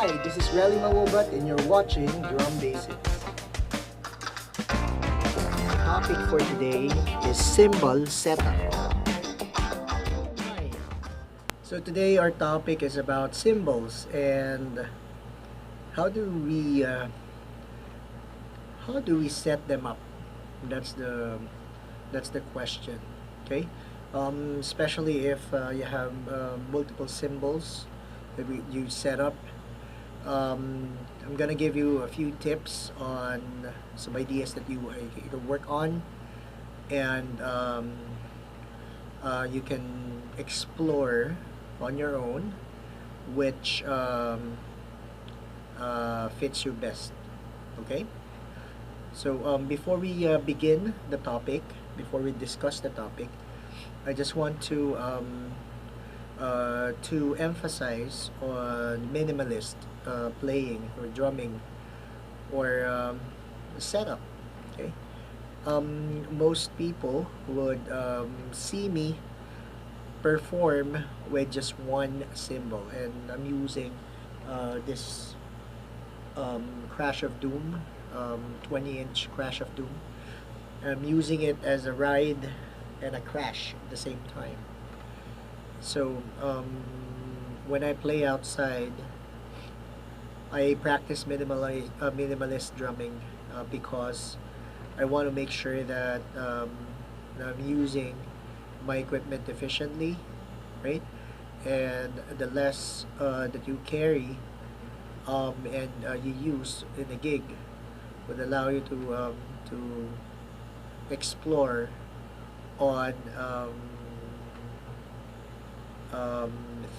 Hi, this is Relly Mawobat and you're watching Drum Basics. The topic for today is cymbal setup. Hi. So today our topic is about cymbals and how do we set them up? That's the question. Okay, especially if you have multiple cymbals that you set up. I'm gonna give you a few tips on some ideas that you can work on, and you can explore on your own which fits you best. Okay. So before we begin the topic, before we discuss the topic, I just want to emphasize on minimalist playing or drumming or setup. Okay, most people would see me perform with just one cymbal, and I'm using this Crash of Doom, 20-inch Crash of Doom. I'm using it as a ride and a crash at the same time. So when I play outside, I practice minimalist drumming because I want to make sure that I'm using my equipment efficiently, right? And the less that you carry and you use in a gig would allow you to explore on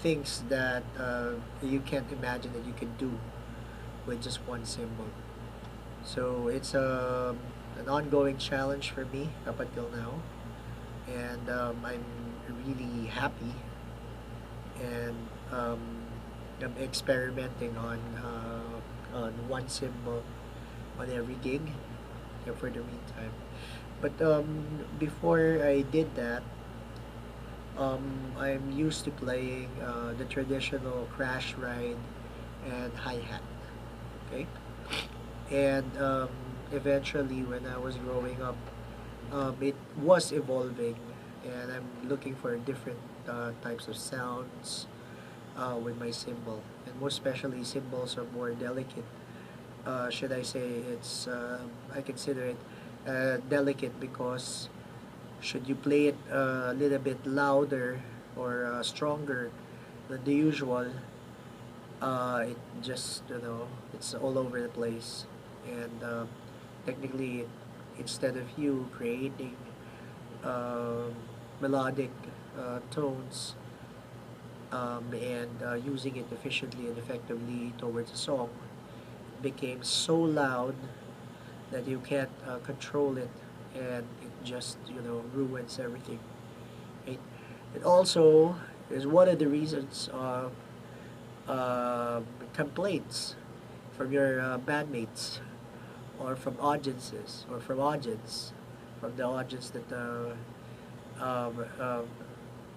things that you can't imagine that you can do with just one cymbal. So it's an ongoing challenge for me up until now, and I'm really happy, and I'm experimenting on one cymbal on every gig for the meantime. But before I did that, I'm used to playing the traditional crash ride and hi-hat. Okay, and eventually when I was growing up, it was evolving, and I'm looking for different types of sounds with my cymbal, and most especially cymbals are more delicate. Should I say it's I consider it delicate because should you play it a little bit louder or stronger than the usual, it just it's all over the place, and technically instead of you creating uh, melodic tones and using it efficiently and effectively towards a song, it became so loud that you can't control it, and it just ruins everything, right? It also is one of the reasons of complaints from your bandmates or from audiences or from the audience that um,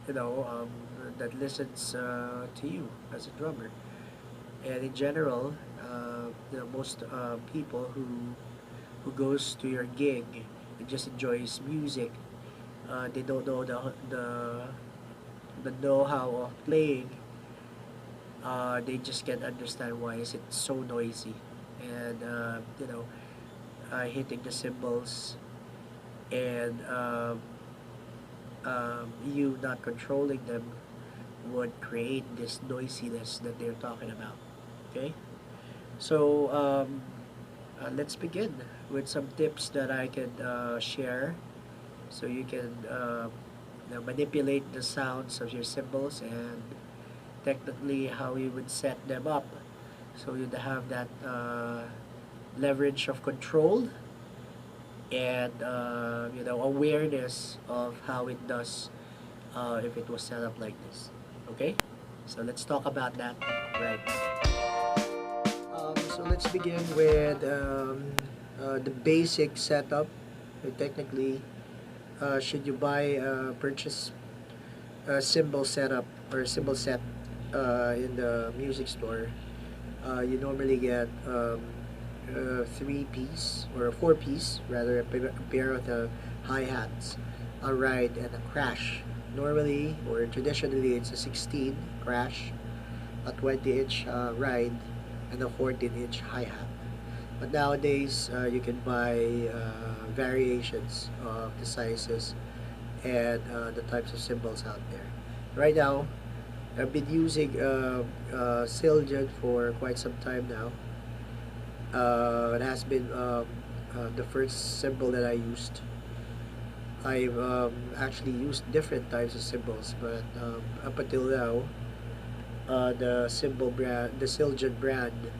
um, that listens to you as a drummer. And in general, most people who goes to your gig and just enjoys music, they don't know the know-how of playing. They just can't understand why is it so noisy, and hitting the cymbals, and you not controlling them would create this noisiness that they're talking about. Okay, so let's begin with some tips that I could share, so you can manipulate the sounds of your cymbals, and technically how you would set them up so you'd have that leverage of control and awareness of how it does if it was set up like this. Okay, so let's talk about that right now. So let's begin with the basic setup. Technically, should you buy purchase a cymbal setup or a cymbal set in the music store, you normally get a 3-piece or a 4-piece, rather, a pair of the hi-hats, a ride, and a crash. Normally, or traditionally, it's a 16 crash, a 20-inch ride, and a 14-inch hi-hat. But nowadays, you can buy variations of the sizes and the types of cymbals out there. Right now, I've been using Siljan for quite some time now. It has been the first cymbal that I used. I've actually used different types of cymbals, but up until now, the Siljan brand,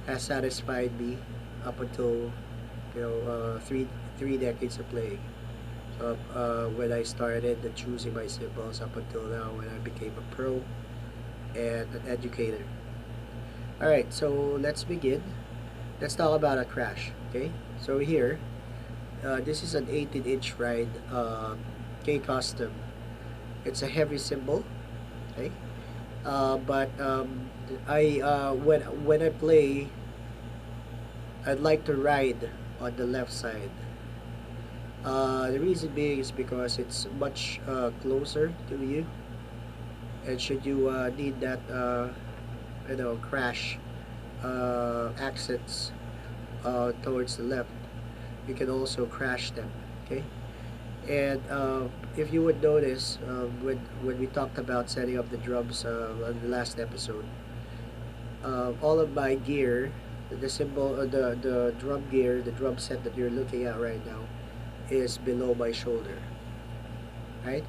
has satisfied me up until three decades of playing. So when I started choosing my cymbals up until now, when I became a pro and an educator. All right, so let's begin. Let's talk about a crash. Okay, so here, this is an 18-inch ride, K custom. It's a heavy cymbal. Okay, but I when I play, I'd like to ride on the left side. The reason being is because it's much closer to you, and should you need that crash accents towards the left, you can also crash them. Okay, and if you would notice, when we talked about setting up the drums on the last episode, all of my gear, the cymbal, the drum gear, the drum set that you're looking at right now, is below my shoulder, right?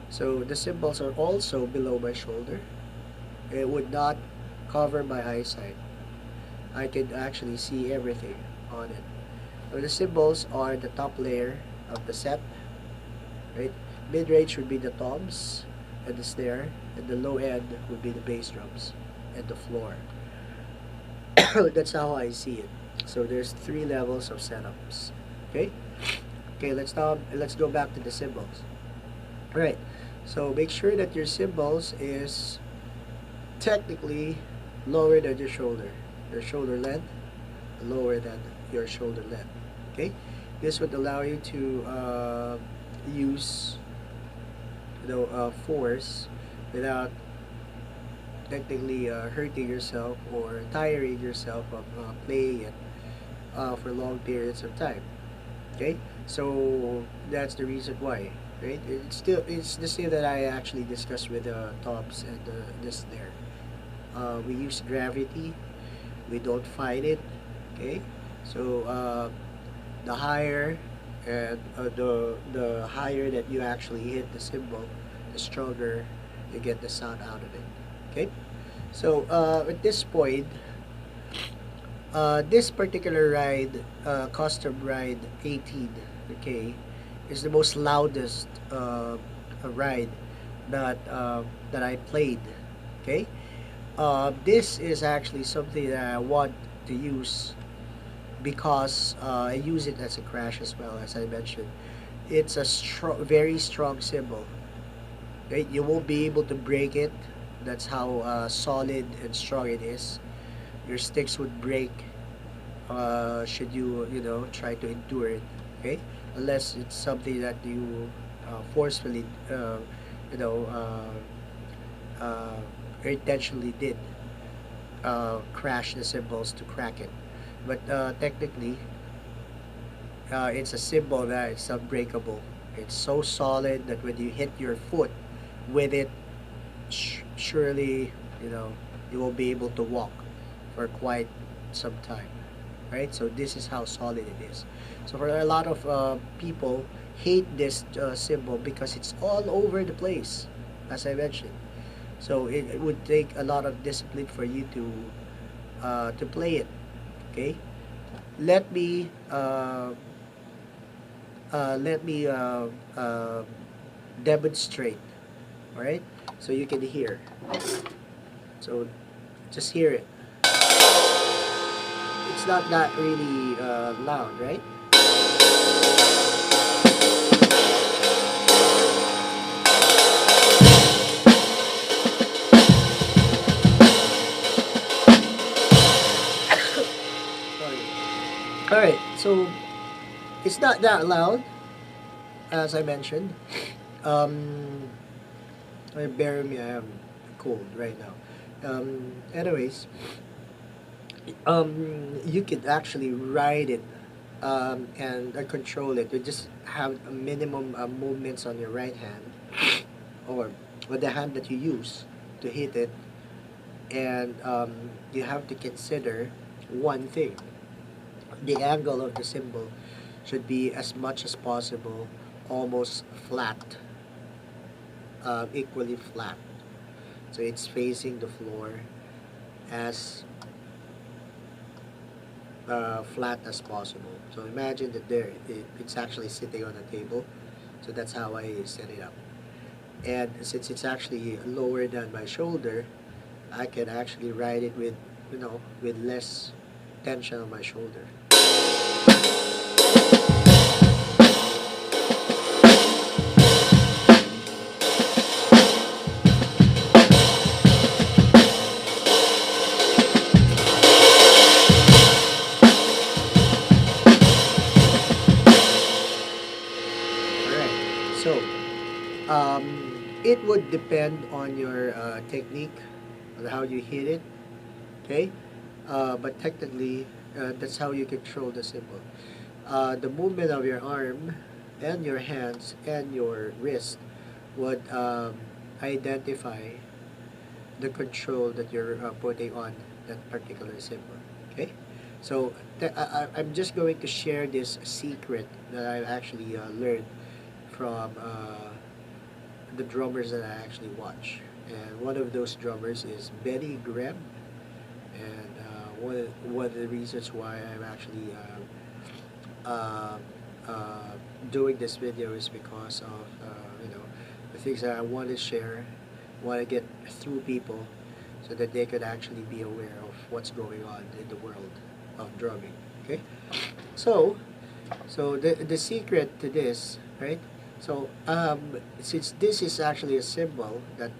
So the cymbals are also below my shoulder. It would not cover my eyesight. I can actually see everything on it. So the cymbals are the top layer of the set, right? Mid-range would be the toms and the snare, and the low end would be the bass drums and the floor. That's how I see it. So there's 3 levels of setups. Okay. Okay. Let's go back to the cymbals. All right. So make sure that your cymbals is technically lower than your shoulder. Your shoulder length lower than your shoulder length. Okay. This would allow you to use force without technically hurting yourself or tiring yourself of playing it for long periods of time. Okay, so that's the reason why. Right, it's the same that I actually discussed with the tops and the snare. We use gravity. We don't fight it. Okay, so the higher and the higher that you actually hit the cymbal, the stronger you get the sound out of it. Okay, so at this point, this particular ride, custom ride 18, okay, is the most loudest ride that I played. Okay, this is actually something that I want to use because I use it as a crash as well, as I mentioned. It's a very strong cymbal. Right, you won't be able to break it. That's how solid and strong it is. Your sticks would break should you try to endure it. Okay, unless it's something that you forcefully you know intentionally did crash the cymbals to crack it. But technically, it's a cymbal that it's unbreakable. It's so solid that when you hit your foot with it, surely you will be able to walk for quite some time, right? So this is how solid it is. So for a lot of people hate this cymbal because it's all over the place, as I mentioned. So it would take a lot of discipline for you to play it. Okay, let me demonstrate. All right, so you can hear. So just hear it. It's not that really loud, right? Alright, so it's not that loud, as I mentioned. Um, bear me, I am cold right now. Anyways, you could actually ride it and control it. You just have a minimum movements on your right hand or with the hand that you use to hit it, and you have to consider one thing: the angle of the cymbal should be as much as possible almost flat, equally flat. So it's facing the floor as flat as possible. So imagine that it's actually sitting on a table. So that's how I set it up. And since it's actually lower than my shoulder, I can actually ride it with, with less tension on my shoulder. So, it would depend on your technique, on how you hit it, okay? But technically, that's how you control the cymbal. The movement of your arm and your hands and your wrist would identify the control that you're putting on that particular cymbal, okay? So, I'm just going to share this secret that I actually learned from the drummers that I actually watch. And one of those drummers is Benny Greb. And one of the reasons why I'm actually doing this video is because of the things that I want to share, want to get through people so that they could actually be aware of what's going on in the world of drumming. Okay, so the secret to this, right? So, since this is actually a cymbal that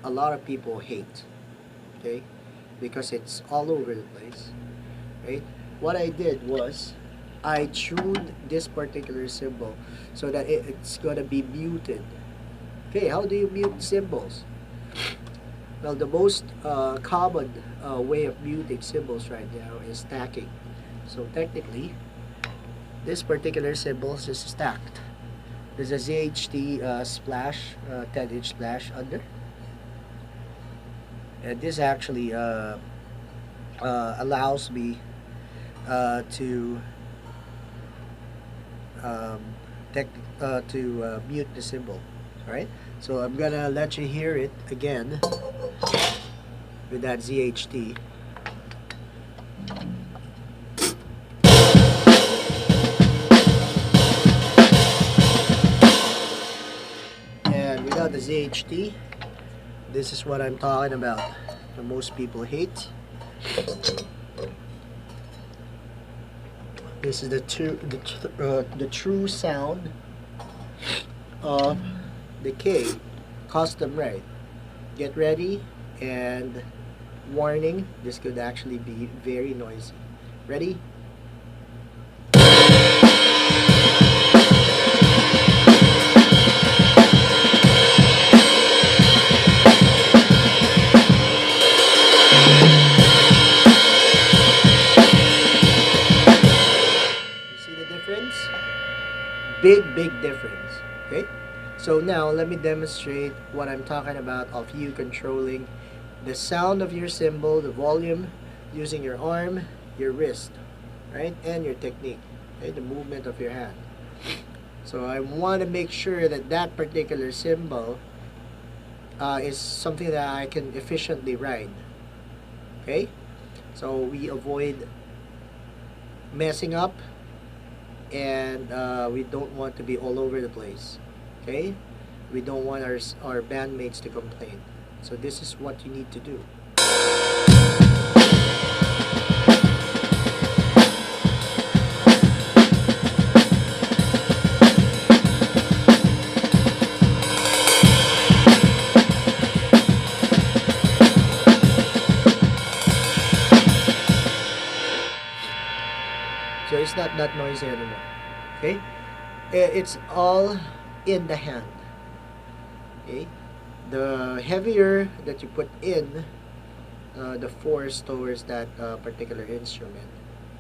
a lot of people hate, okay, because it's all over the place, right? What I did was I tuned this particular cymbal so that it's gonna be muted. Okay, how do you mute cymbals? Well, the most common way of muting cymbals right now is stacking. So technically, this particular cymbal is stacked. There's a ZHT splash, 10-inch splash under. And this actually allows me to mute the cymbal. Alright? So I'm gonna let you hear it again with that ZHT. Without the ZHT, this is what I'm talking about. That most people hate. This is the true sound of the K custom ride. Get ready, and warning, this could actually be very noisy. Ready? Big difference. Okay, so now let me demonstrate what I'm talking about of you controlling the sound of your cymbal, the volume, using your arm, your wrist, right, and your technique, okay, the movement of your hand. So I want to make sure that that particular cymbal is something that I can efficiently ride. Okay, so we avoid messing up, and we don't want to be all over the place. Okay, we don't want our bandmates to complain. So this is what you need to do. So it's not that noisy anymore. Okay, it's all in the hand. Okay, the heavier that you put in the force towards that particular instrument,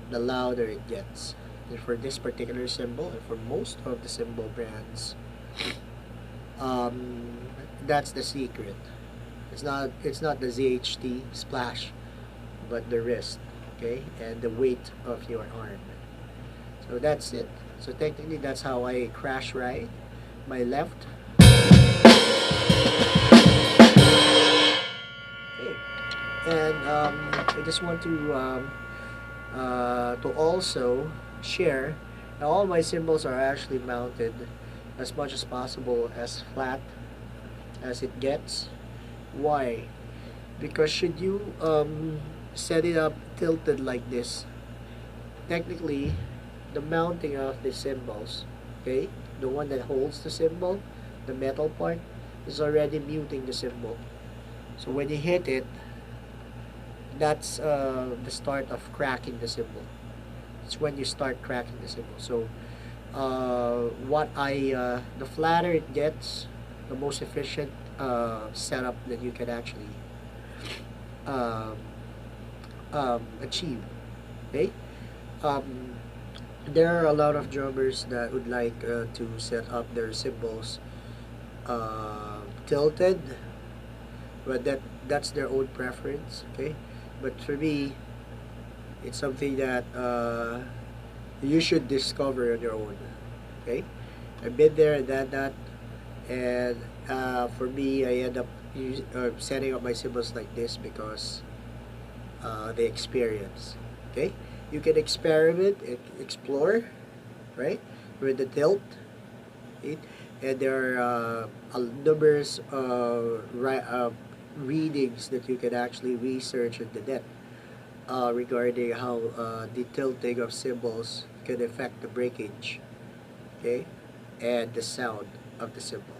the louder it gets. And for this particular cymbal, and for most of the cymbal brands, um, that's the secret. It's not the ZHT splash, but the wrist, okay, and the weight of your arm. So that's it. So technically, that's how I crash ride my left. Okay. And I just want to also share that all my cymbals are actually mounted as much as possible as flat as it gets. Why? Because should you set it up tilted like this, technically the mounting of the cymbals, okay, the one that holds the cymbal, the metal part, is already muting the cymbal. So when you hit it, that's the start of cracking the cymbal. It's when you start cracking the cymbal. So the flatter it gets, the most efficient setup that you can actually um, achieve. Okay. There are a lot of drummers that would like to set up their cymbals tilted, but that's their own preference. Okay, but for me, it's something that you should discover on your own. Okay, I've been there and done that, and for me, I end up setting up my cymbals like this because the experience. Okay, you can experiment and explore, right, with the tilt. Okay? And there are numerous readings that you can actually research in the net regarding how the tilting of cymbals can affect the breakage, okay, and the sound of the cymbal.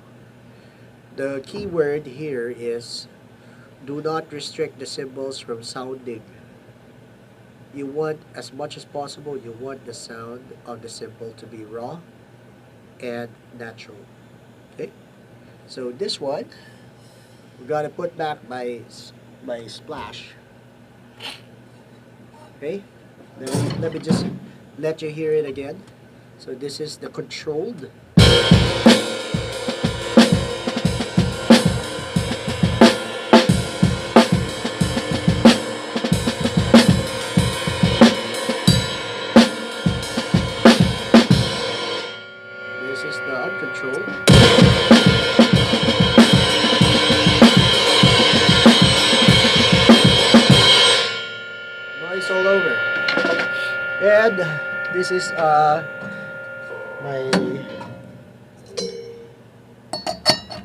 The key word here is do not restrict the cymbals from sounding. You want, as much as possible, you want the sound of the cymbal to be raw and natural. Okay, so this one, we gotta put back my splash. Okay, let me just let you hear it again. So this is the controlled. This is the uncontrolled. Noise all over. And this is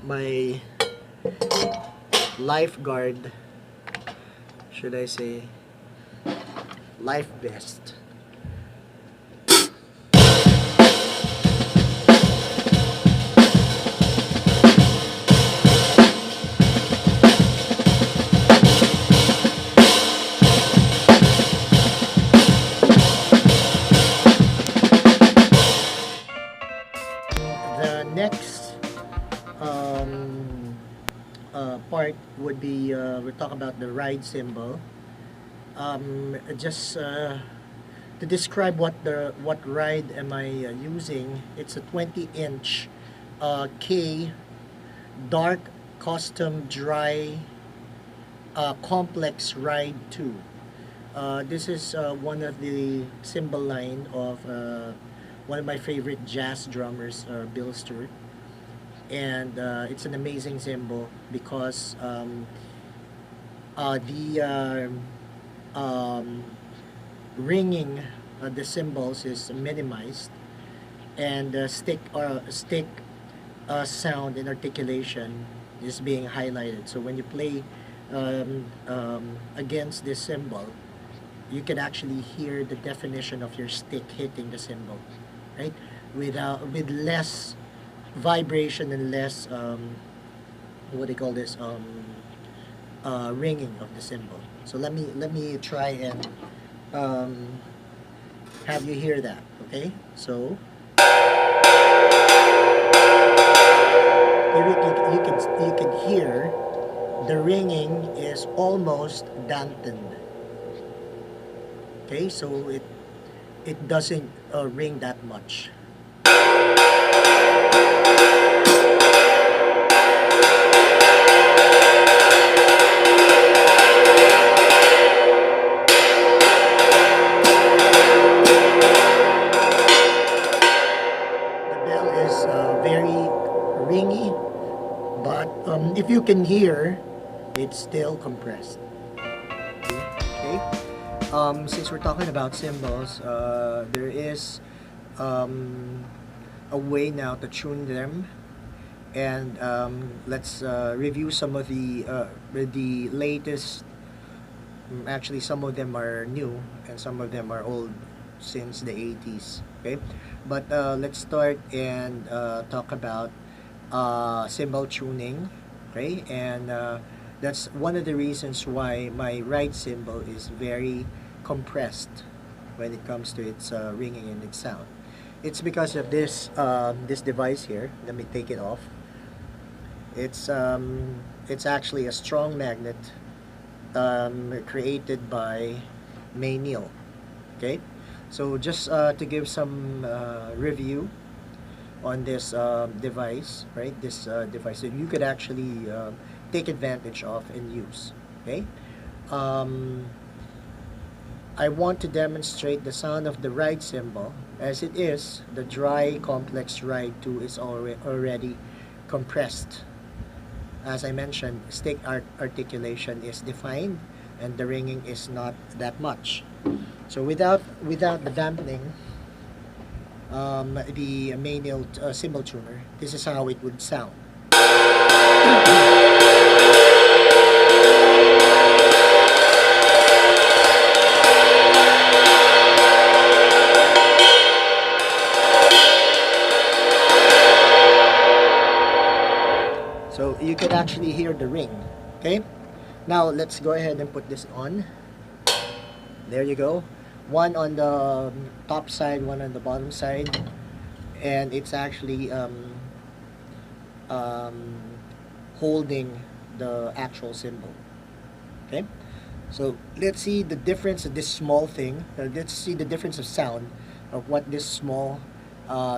my lifeguard, should I say life vest. The next part would be we'll talk about the ride cymbal. Just to describe what ride am I using, it's a 20-inch K dark custom dry complex ride 2. This is one of the cymbal line of one of my favorite jazz drummers, Bill Stewart, and it's an amazing cymbal because the ringing the cymbals is minimized, and stick sound and articulation is being highlighted. So when you play against this cymbal, you can actually hear the definition of your stick hitting the cymbal, right? With less vibration and less what do you call this, ringing of the cymbal. So let me try and have you hear that. Okay, so you can hear the ringing is almost dampened. Okay, so it doesn't ring that much. The bell is very ringy, but if you can hear, it's still compressed. Okay. Since we're talking about cymbals, there is a way now to tune them, and let's review some of the latest. Actually, some of them are new and some of them are old since the 80s. Okay, but let's start and talk about cymbal tuning. Okay, and that's one of the reasons why my right cymbal is very compressed when it comes to its ringing and its sound. It's because of this device here. Let me take it off. It's actually a strong magnet created by May Neal. Okay, so just to give some review on this device, right? This device that you could actually take advantage of and use. Okay, I want to demonstrate the sound of the right cymbal as it is. The dry complex right 2 is already compressed. As I mentioned, stick articulation is defined and the ringing is not that much. So without the dampening, the May Neal cymbal tuner, this is how it would sound. So you could actually hear the ring. Okay, now let's go ahead and put this on. There you go. One on the top side, one on the bottom side, and it's actually holding the actual cymbal. Okay, so let's see the difference of this small thing. Let's see the difference of sound of what this small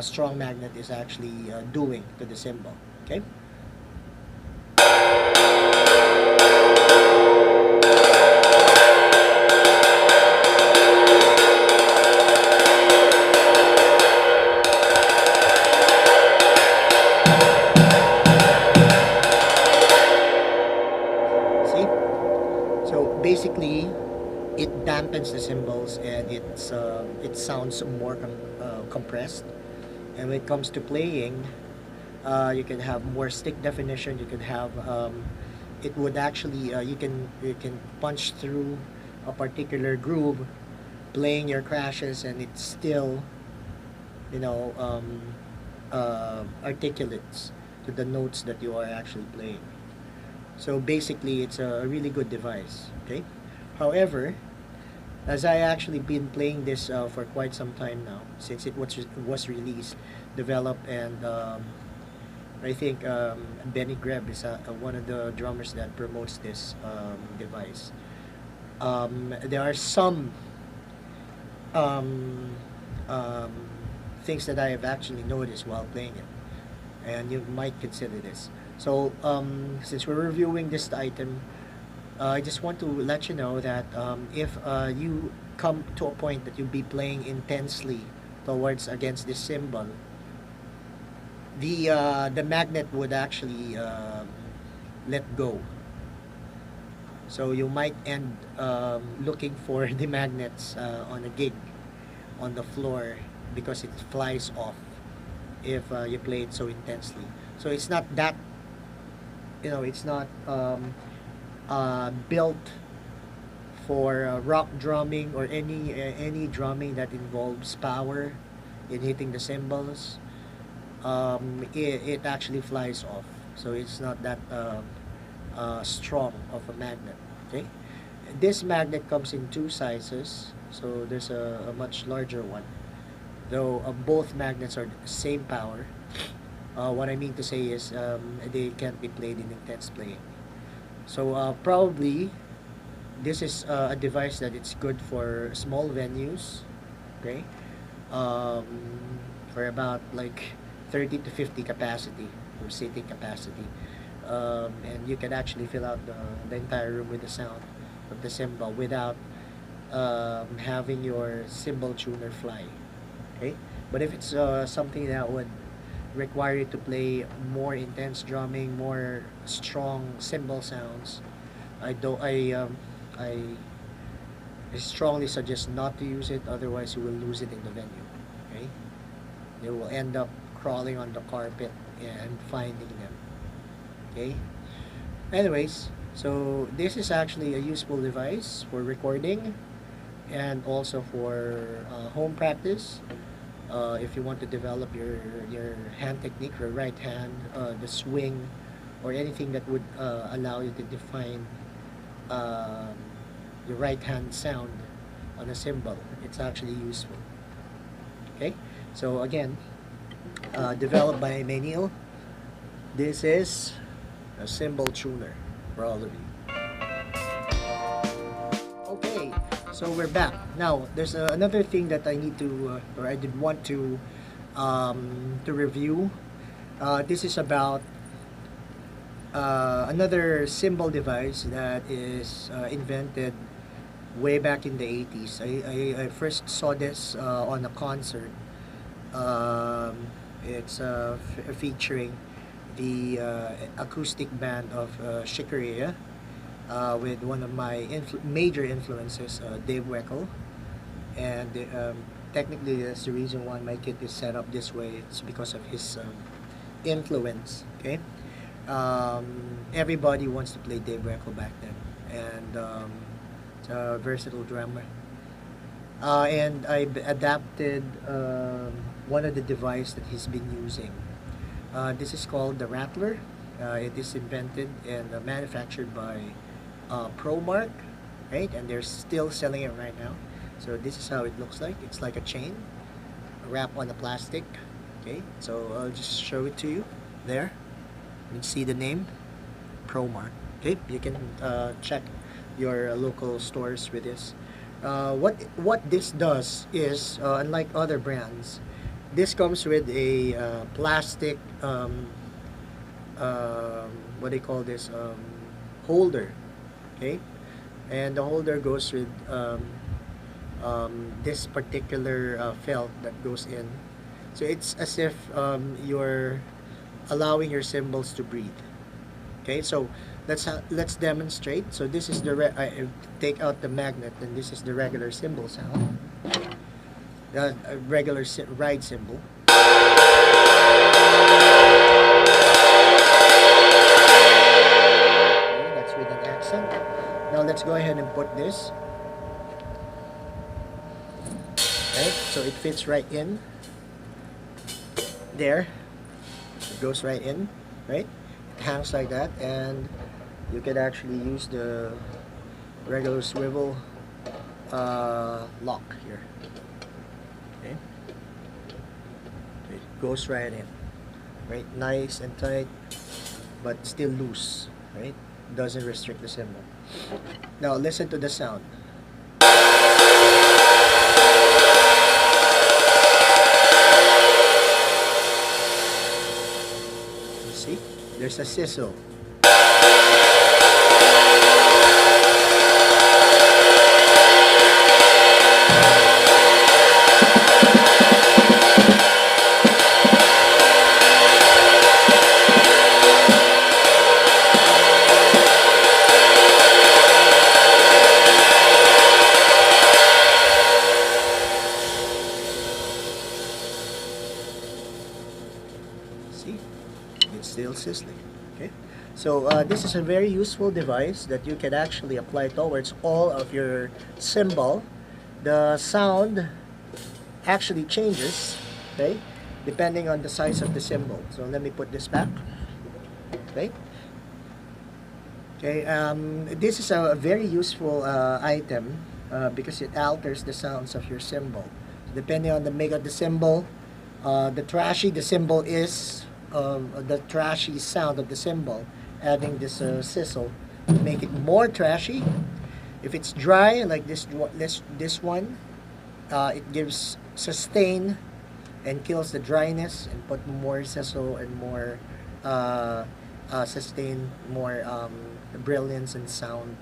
strong magnet is actually doing to the cymbal. Okay. Basically, it dampens the cymbals and it sounds more compressed. And when it comes to playing, you can have more stick definition. You can have it would actually you can punch through a particular groove, playing your crashes, and it's still articulates to the notes that you are actually playing. So basically, it's a really good device. Okay. However, as I actually been playing this for quite some time now, since it was released, developed, and I think Benny Greb is one of the drummers that promotes this device. There are some things that I have actually noticed while playing it, and you might consider this. So since we're reviewing this item, I just want to let you know that if you come to a point that you'll be playing intensely towards against this cymbal, the magnet would actually let go. So you might end looking for the magnets on a gig on the floor because it flies off if you play it so intensely. So it's not that, it's not built for rock drumming or any drumming that involves power in hitting the cymbals. It actually flies off, so it's not that strong of a magnet. Okay, This magnet comes in two sizes, so there's a much larger one. Though both magnets are same power. What I mean to say is they can't be played in intense playing. So probably this is a device that it's good for small venues, okay? Um, for about like 30 to 50 capacity or seating capacity. And you can actually fill out the entire room with the sound of the cymbal without having your cymbal tuner fly. Okay, but if it's something that would require you to play more intense drumming, more strong cymbal sounds, I don't. I strongly suggest not to use it. Otherwise, you will lose it in the venue. Okay, you will end up crawling on the carpet and finding them. Okay. Anyways, so this is actually a useful device for recording and also for home practice. If you want to develop your hand technique, your right hand, the swing, or anything that would allow you to define um, your right hand sound on a cymbal, it's actually useful. Okay, so again, developed by Maynil. This is a cymbal tuner for all of you. Okay, so we're back. Now, there's another thing that I need to, or I did want to review. This is about another cymbal device that is invented way back in the 80s. I first saw this on a concert. It's featuring the acoustic band of Shikaria with one of my major influences, Dave Weckl. And technically that's the reason why my kit is set up this way. It's because of his influence. Okay, everybody wants to play Dave Weckl back then, and it's a versatile drummer. And I adapted one of the device that he's been using. This is called the Rattler. It is invented and manufactured by ProMark, right? And they're still selling it right now. So this is how it looks like. It's like a chain wrapped on the plastic. Okay, so I'll just show it to you there. You can see the name, ProMark. Okay, you can check your local stores with this. What this does is, unlike other brands, this comes with a plastic what do you call this, holder. Okay, and the holder goes with this particular felt that goes in. So it's as if you're allowing your cymbals to breathe. Okay, so let's demonstrate. So this is the I take out the magnet, and this is the regular cymbal sound. The regular ride cymbal. Okay, that's with an accent. Now let's go ahead and put this. Okay, so it fits right in there. It goes right in, right? It hangs like that, and you can actually use the regular swivel lock here. Okay, it goes right in, right? Nice and tight, but still loose, right? Doesn't restrict the cymbal. Now listen to the sound. You see, there's a sizzle. See, it's still sizzling. Okay, so this is a very useful device that you can actually apply towards all of your cymbal. The sound actually changes, okay, depending on the size of the cymbal. So let me put this back. Okay, Okay, this is a very useful item because it alters the sounds of your cymbal. Depending on the make of the cymbal, the trashy the cymbal is, the trashy sound of the cymbal, adding this sizzle to make it more trashy. If it's dry, like this one, it gives sustain and kills the dryness and put more sizzle and more sustain, more brilliance and sound,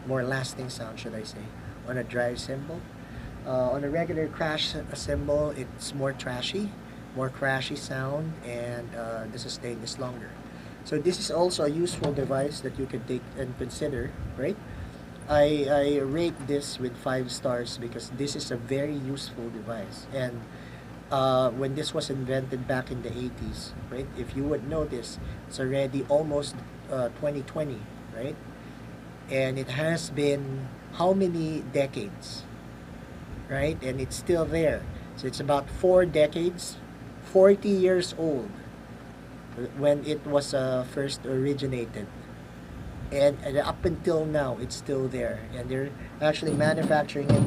more lasting sound, should I say, on a dry cymbal. On a regular crash cymbal, it's more trashy, more crashy sound, and the sustain is longer. So this is also a useful device that you can take and consider, right? I rate this with 5 stars because this is a very useful device. And when this was invented back in the 80s, right? If you would notice, it's already almost 2020, right? And it has been how many decades, right? And it's still there. So it's about 4 decades, 40 years old when it was first originated. And up until now, it's still there. And they're actually manufacturing it.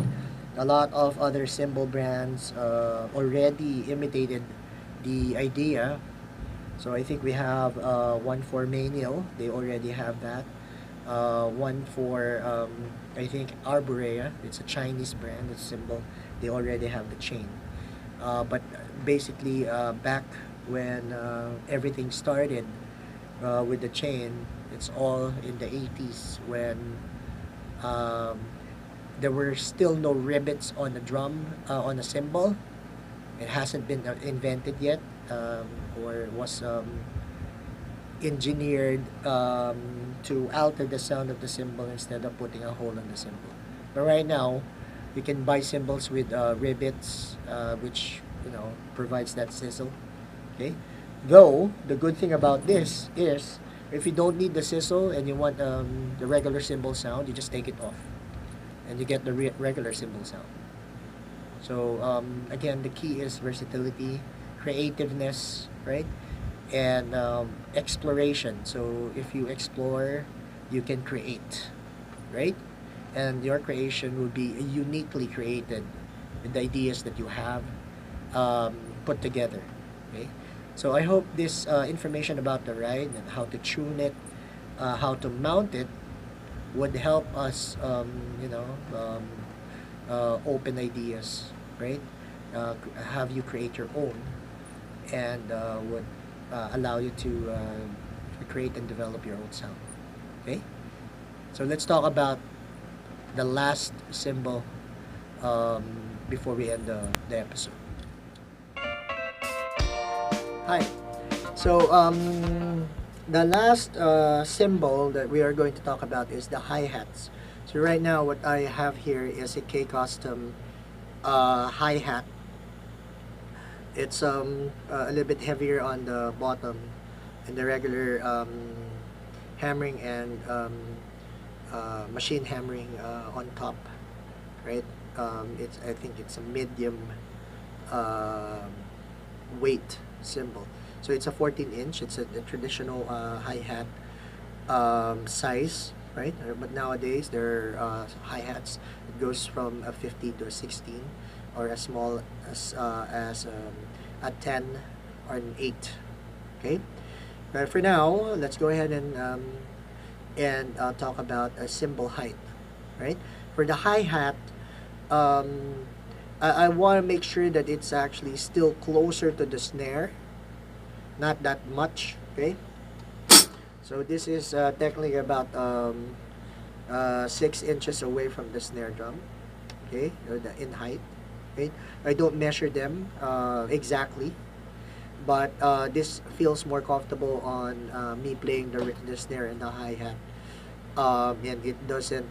A lot of other cymbal brands already imitated the idea. So I think we have one for Manial. They already have that. One for, I think, Arborea. It's a Chinese brand, it's cymbal. They already have the chain. But basically, back when everything started with the chain, it's all in the 80s when there were still no rivets on the drum, on a cymbal. It hasn't been invented yet, or was engineered to alter the sound of the cymbal instead of putting a hole in the cymbal. But right now, you can buy cymbals with rivets, which provides that sizzle. Okay, though the good thing about this is if you don't need the sizzle and you want the regular cymbal sound, you just take it off, and you get the regular cymbal sound. So again, the key is versatility, creativeness, right? And exploration. So if you explore, you can create, right? And your creation will be uniquely created with the ideas that you have put together. Okay, so I hope this information about the ride and how to tune it, how to mount it, would help us, open ideas, right? Have you create your own, and would allow you to create and develop your own sound. Okay, so let's talk about the last cymbal before we end the episode. Hi. So the last cymbal that we are going to talk about is the hi-hats. So right now what I have here is a K-Custom hi-hat. It's a little bit heavier on the bottom and the regular hammering and machine hammering on top, right? I think it's a medium weight cymbal. So it's a 14-inch. It's a traditional hi-hat size, right? But nowadays there are hi-hats. It goes from a 50 to a 16, or as small as a 10 or an 8. Okay. But for now, let's go ahead and talk about a cymbal height, right? For the hi-hat, I want to make sure that it's actually still closer to the snare, not that much. Okay, so this is technically about 6 inches away from the snare drum. Okay, or the in height. Okay, I don't measure them exactly, but this feels more comfortable on me playing the snare and the hi-hat, and it doesn't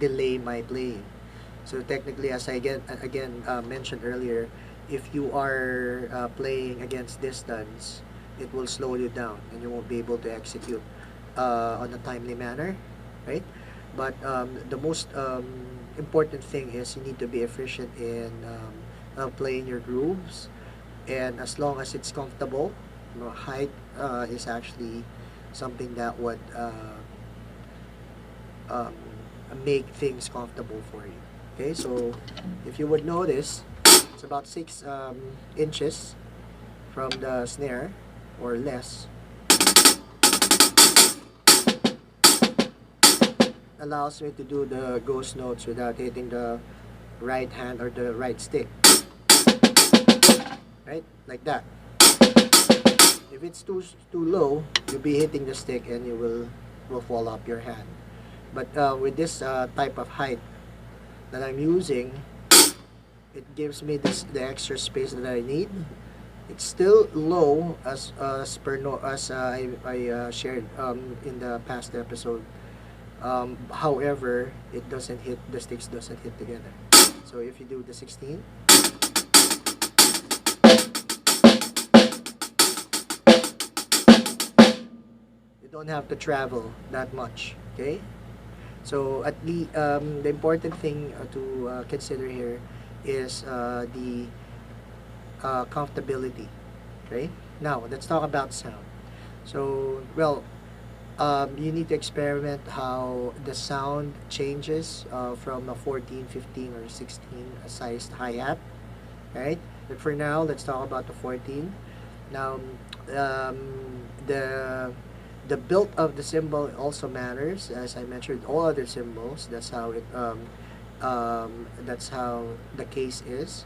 delay my playing. So technically, as I again mentioned earlier, if you are playing against distance, it will slow you down and you won't be able to execute on a timely manner, right? But the most important thing is you need to be efficient in playing your grooves, and as long as it's comfortable, height is actually something that would um, make things comfortable for you. Okay, so if you would notice, it's about 6 inches from the snare or less. Allows me to do the ghost notes without hitting the right hand or the right stick, right, like that. If it's too low, you'll be hitting the stick and you will fall off your hand. But with this type of height that I'm using, it gives me the extra space that I need. It's still low as I shared in the past episode. However, it doesn't hit, the sticks doesn't hit together. So if you do the 16, you don't have to travel that much. Okay, so at the important thing to consider here is the comfortability. Okay, now let's talk about sound. So, well, you need to experiment how the sound changes from a 14, 15, or 16 sized hi-hat, right? But for now, let's talk about the 14. Now, um, the the build of the cymbal also matters, as I mentioned. All other cymbals, that's how that's how the case is,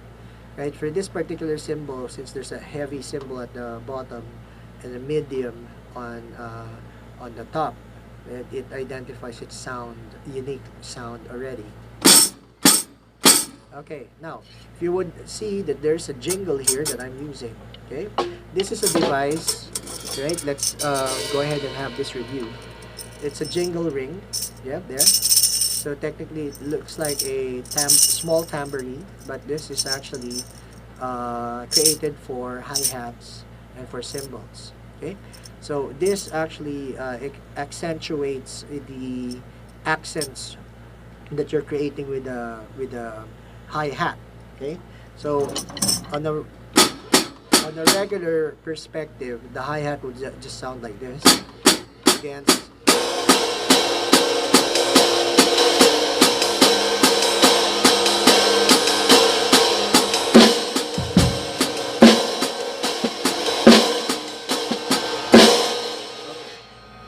right? For this particular cymbal, since there's a heavy cymbal at the bottom and a medium on the top, it identifies its sound, unique sound already. Okay, now if you would see that there's a jingle here that I'm using. Okay, this is a device, right? Let's go ahead and have this review. It's a jingle ring. Yeah, there. So technically it looks like a small tambourine, but this is actually created for hi-hats and for cymbals. Okay, so this actually accentuates the accents that you're creating with a hi-hat. Okay, so on a regular perspective, the hi-hat would just sound like this against.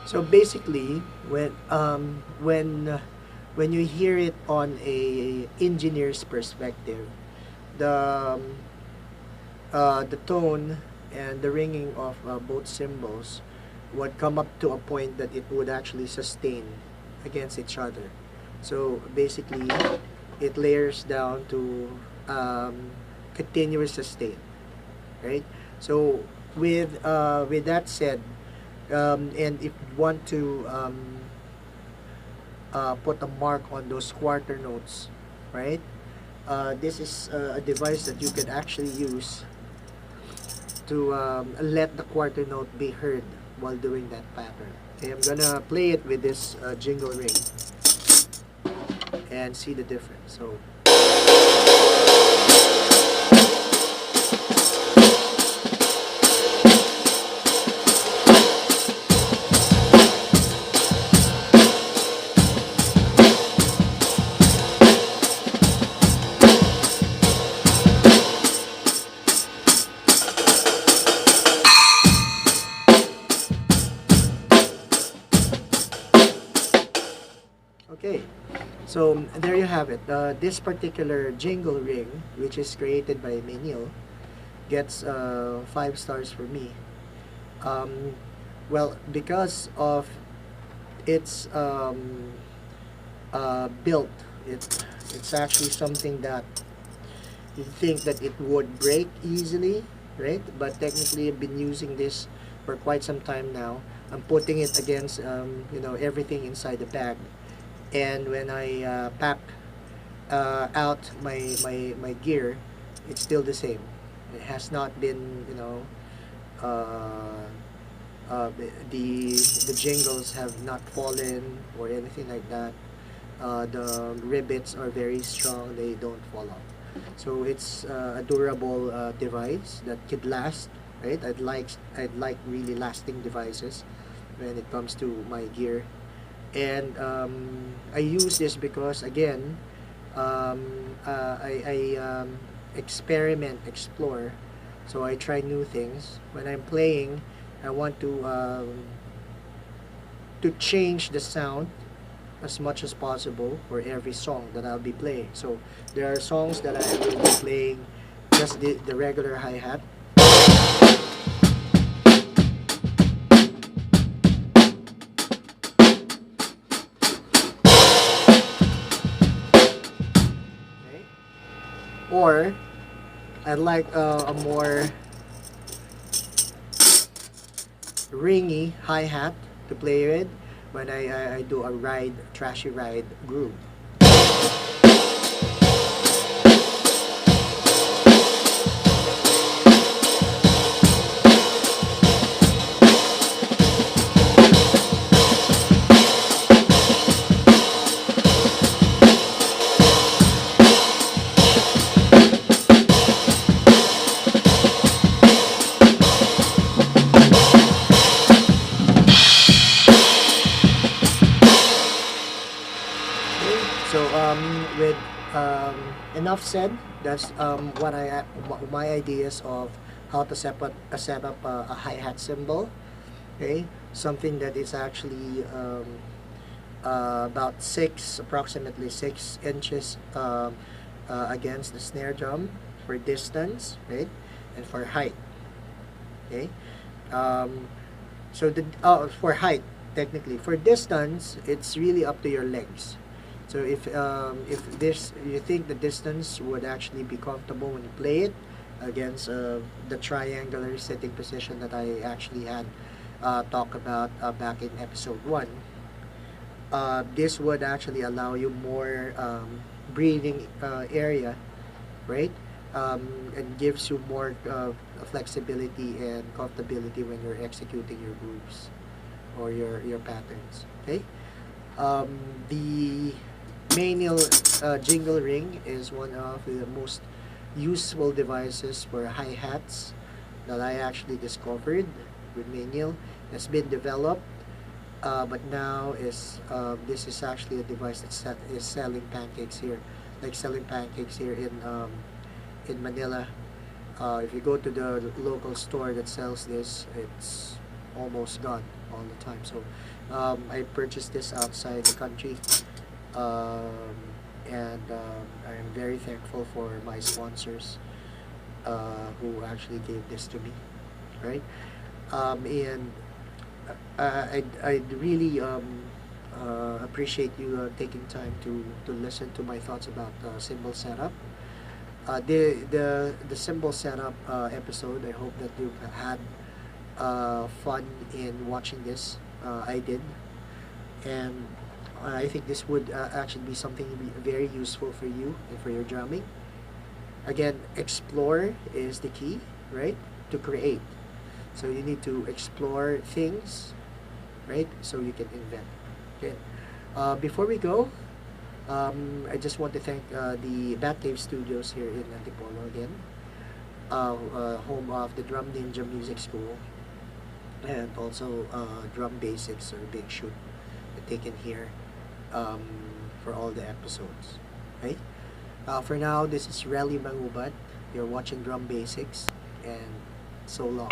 So basically, when you hear it on a engineer's perspective, the the tone and the ringing of both cymbals would come up to a point that it would actually sustain against each other. So basically, it layers down to continuous sustain, right? So with that said, and if you want to put a mark on those quarter notes, right? This is a device that you can actually use to let the quarter note be heard while doing that pattern. Okay, I'm gonna play it with this jingle ring and see the difference. So. Okay, so there you have it. This particular jingle ring, which is created by Menil, gets 5 stars for me. Well, because of its built, it's actually something that you think that it would break easily, right? But technically, I've been using this for quite some time now. I'm putting it against everything inside the bag. And when I pack out my gear, it's still the same. It has not been, the jingles have not fallen or anything like that. The rivets are very strong; they don't fall off. So it's a durable device that could last, right? I'd like really lasting devices. when it comes to my gear. And I use this because, again, I experiment, explore. So I try new things. When I'm playing, I want to change the sound as much as possible for every song that I'll be playing. So there are songs that I will be playing just the regular hi-hat. Okay. Or I'd like a more ringy hi-hat to play with when I do a ride, trashy ride groove. So with enough said, that's what my ideas of how to set up a hi-hat cymbal. Okay, something that is actually about approximately 6 inches against the snare drum for distance, right, and for height. Okay, um, so for height, technically, for distance, it's really up to your legs. So if this you think the distance would actually be comfortable when you play it against the triangular sitting position that I actually had talked about back in episode 1, this would actually allow you more breathing area, right? And gives you more flexibility and comfortability when you're executing your grooves or your patterns. Okay, the manual jingle ring is one of the most useful devices for hi-hats that I actually discovered with manual. It's been developed, but now this is actually a device that is selling pancakes here, like selling pancakes here in Manila. If you go to the local store that sells this, it's almost gone all the time. So I purchased this outside the country, and I'm very thankful for my sponsors who actually gave this to me, right? And I'd really appreciate you taking time to listen to my thoughts about cymbal setup. The cymbal setup episode, I hope that you've had fun in watching this. I did, and I think this would actually be something very useful for you and for your drumming. Again, explore is the key, right? To create. So you need to explore things, right? So you can invent. Okay. Before we go, I just want to thank the BatCave studios here in Antipolo again, home of the Drum Ninja Music School, and also Drum Basics or Big Shoot that they can hear for all the episodes. Okay. For now, this is Relly Mangubat. You're watching Drum Basics, and so long.